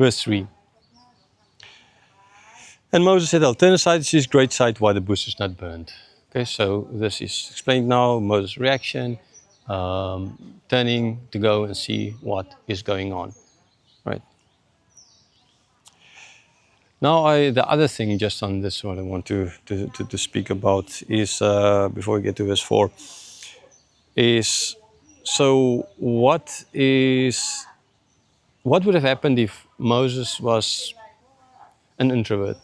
verse 3. And Moses said, I'll turn aside to this great sight why the bush is not burned. Okay, so this is explained now, Moses' reaction, turning to go and see what is going on, right? Now, the other thing just on this what I want to speak about is, before we get to verse 4, is, so what would have happened if Moses was an introvert?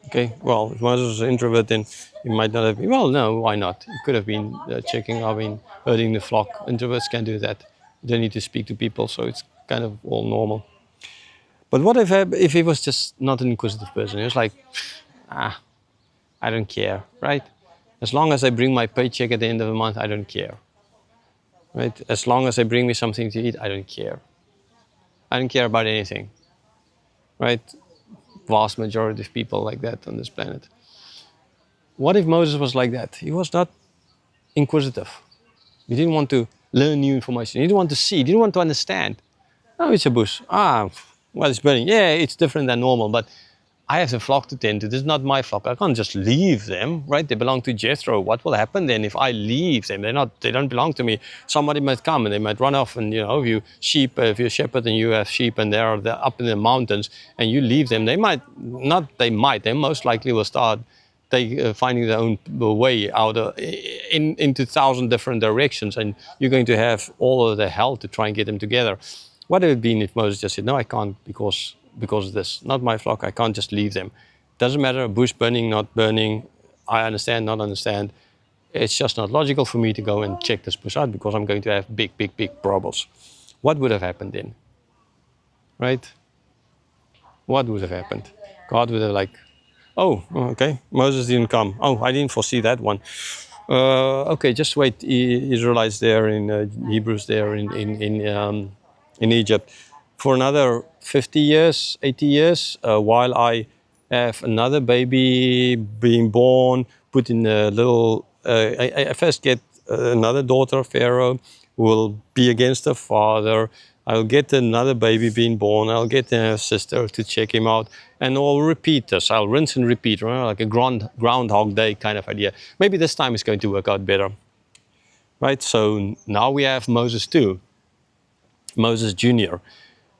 Okay, well, if Moses was an introvert, then he might not have been, well, no, why not? He could have been herding the flock. Introverts can do that. You don't need to speak to people, so it's kind of all normal. But what if he was just not an inquisitive person? He was like, I don't care, right? As long as I bring my paycheck at the end of the month, I don't care, right? As long as they bring me something to eat, I don't care. I don't care about anything, right? Vast majority of people like that on this planet. What if Moses was like that? He was not inquisitive. He didn't want to learn new information. He didn't want to see. He didn't want to understand. Oh, it's a bush. Well, it's burning. Yeah, it's different than normal, but I have a flock to tend to. This is not my flock. I can't just leave them, right? They belong to Jethro. What will happen then if I leave them? They don't belong to me. Somebody might come and they might run off. And if you're a shepherd and you have sheep and they're up in the mountains and you leave them, they most likely will start finding their own way out into 1,000 different directions, and you're going to have all of the hell to try and get them together. What would it have been if Moses just said, no, I can't because of this, not my flock, I can't just leave them. Doesn't matter, bush burning, not burning, I understand, not understand. It's just not logical for me to go and check this bush out because I'm going to have big, big, big problems. What would have happened then? Right? What would have happened? God would have oh, okay, Moses didn't come. Oh, I didn't foresee that one. Okay, just wait, Israelites there in Hebrews there in Egypt for another 50 years, 80 years, while I have another baby being born, put in a little, I first get another daughter of Pharaoh who will be against her father. I'll get another baby being born. I'll get a sister to check him out. And I'll repeat this. I'll rinse and repeat, right? Like a Groundhog Day kind of idea. Maybe this time it's going to work out better. Right? So now we have Moses too. Moses Jr.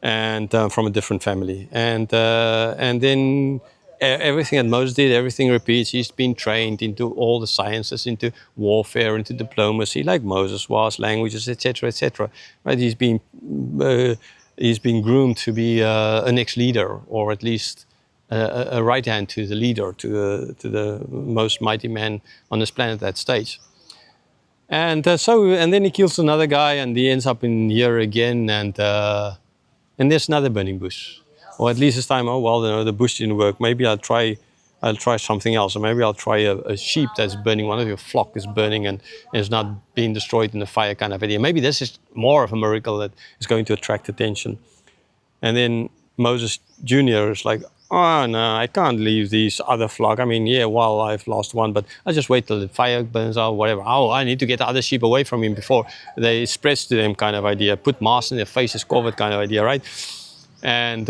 and from a different family. And then everything that Moses did, everything repeats. He's been trained into all the sciences, into warfare, into diplomacy, like Moses was, languages, etc., etc. Right? He's been groomed to be an ex-leader, or at least a right hand to the leader, to the most mighty man on this planet at that stage. And then he kills another guy, and he ends up in here again, and there's another burning bush. Or at least this time, oh well, the bush didn't work. Maybe I'll try something else, or maybe I'll try a sheep that's burning. One of your flock is burning and is not being destroyed in the fire, kind of idea. Maybe this is more of a miracle that is going to attract attention. And then Moses Jr. is like, oh no, I can't leave these other flock. I mean, yeah, well, I've lost one, but I'll just wait till the fire burns out, whatever. Oh, I need to get the other sheep away from him before they spreads to them, kind of idea. Put masks in their faces, covered, kind of idea, right? And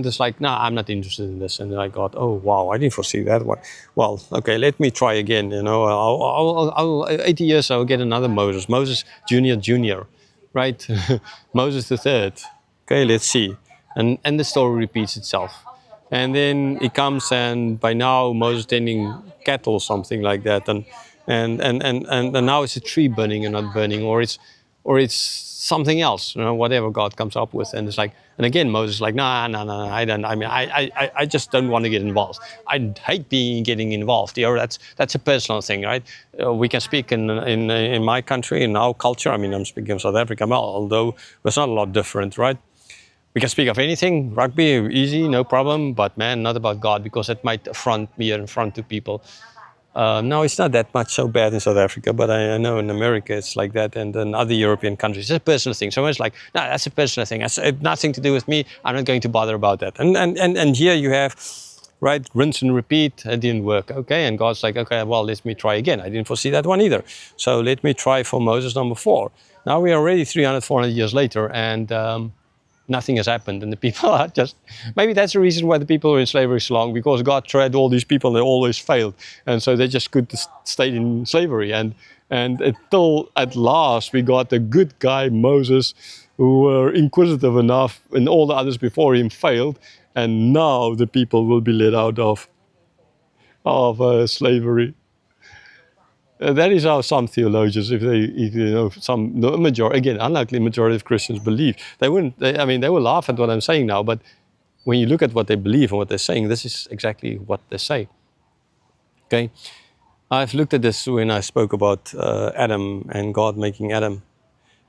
it's like, no, I'm not interested in this. And then I got, oh wow, I didn't foresee that one. Well, okay, let me try again. I'll 80 years I'll get another Moses Jr., right? Moses the third. Okay, let's see. And the story repeats itself. And then he comes, and by now Moses tending cattle, something like that, and now it's a tree burning and not burning, or it's something else, whatever God comes up with. And it's like, and again Moses is like, no, I don't. I mean, I just don't want to get involved. I hate getting involved. That's a personal thing, right? We can speak in my country, in our culture. I mean, I'm speaking of South Africa, although it's not a lot different, right? We can speak of anything, rugby, easy, no problem, but man, not about God, because it might affront me in front of people. No, it's not that much so bad in South Africa, but I know in America it's like that, and in other European countries, it's a personal thing. Someone's like, no, that's a personal thing. That's nothing to do with me. I'm not going to bother about that. And here you have, right, rinse and repeat. It didn't work. Okay, and God's like, okay, well, let me try again. I didn't foresee that one either. So let me try for Moses number 4. Now we are already 300, 400 years later, and nothing has happened, and the people are just, maybe that's the reason why the people are in slavery so long, because God tried all these people and they always failed, and so they just could stay in slavery, and until at last we got a good guy, Moses, who were inquisitive enough, and all the others before him failed, and now the people will be let out of slavery. That is how some theologians, if you know, some the majority, again, unlikely majority of Christians believe. They wouldn't. I mean, they will laugh at what I'm saying now, but when you look at what they believe and what they're saying, this is exactly what they say. Okay, I've looked at this when I spoke about Adam and God making Adam.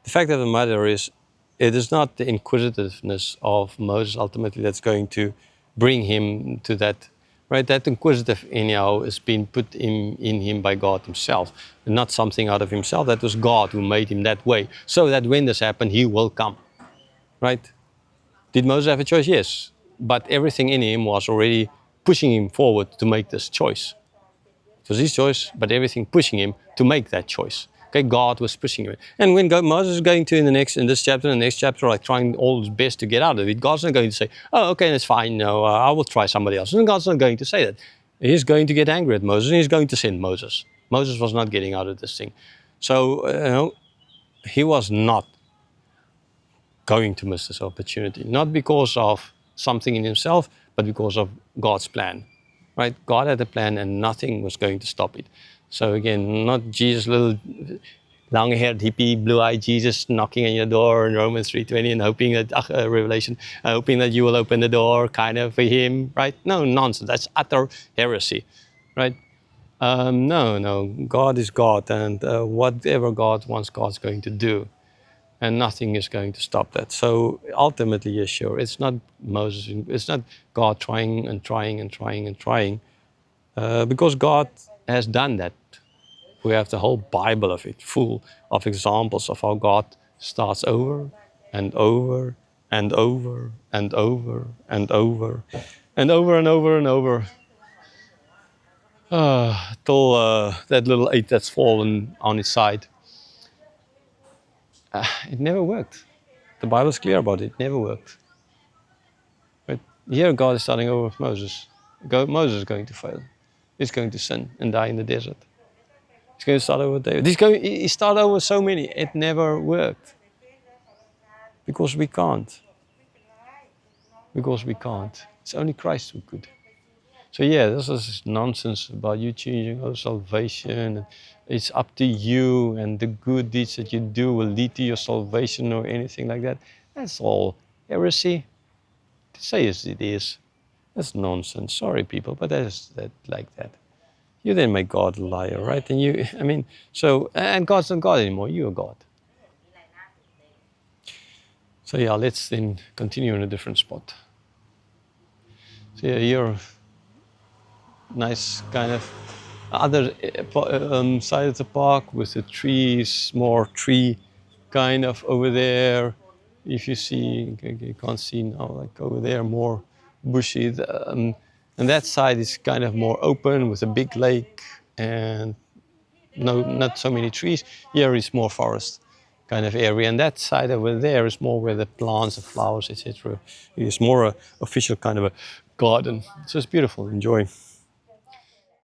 The fact of the matter is, it is not the inquisitiveness of Moses ultimately that's going to bring him to that, right? That inquisitive anyhow is being put in him by God himself, not something out of himself. That was God who made him that way, so that when this happened, he will come, right? Did Moses have a choice? Yes. But everything in him was already pushing him forward to make this choice. It was his choice, but everything pushing him to make that choice. Okay, God was pushing him. And when Moses is going to in this chapter, and the next chapter, like trying all his best to get out of it, God's not going to say, "Oh, okay, that's fine. No, I will try somebody else." And God's not going to say that. He's going to get angry at Moses, and he's going to send Moses. Moses was not getting out of this thing, so he was not going to miss this opportunity, not because of something in himself, but because of God's plan, right? God had a plan and nothing was going to stop it. So again, not Jesus, little long-haired hippie, blue-eyed Jesus knocking on your door in Romans 3:20 and hoping that, Revelation, hoping that you will open the door kind of for him, right? No, nonsense. That's utter heresy, right? No, God is God, and whatever God wants, God's going to do, and nothing is going to stop that. So ultimately, yes, sure, it's not Moses, it's not God trying and trying and trying and trying, because God has done that. We have the whole Bible of it, full of examples of how God starts over and over and over and over and over and over and over and over, till that little eight that's fallen on its side. It never worked. The Bible's clear about it. It never worked. But here God is starting over with Moses. Moses is going to fail. He's going to sin and die in the desert. He's going to start over with David. He started over with so many. It never worked. Because we can't. Because we can't. It's only Christ who could. So yeah, this is nonsense about you choosing your salvation. It's up to you, and the good deeds that you do will lead to your salvation or anything like that. That's all heresy. To say as it is. That's nonsense. Sorry, people, but that's that like that. You then make God a liar, right? And and God's not God anymore. You are God. So yeah, let's then continue in a different spot. So yeah, here, nice kind of other side of the park with the trees, more tree kind of over there. If you see, you can't see now, like over there, more bushy. And that side is kind of more open with a big lake and not so many trees. Here is more forest kind of area, and that side over there is more where the plants, the flowers, etc. It is more a official kind of a garden. So it's beautiful. Enjoy.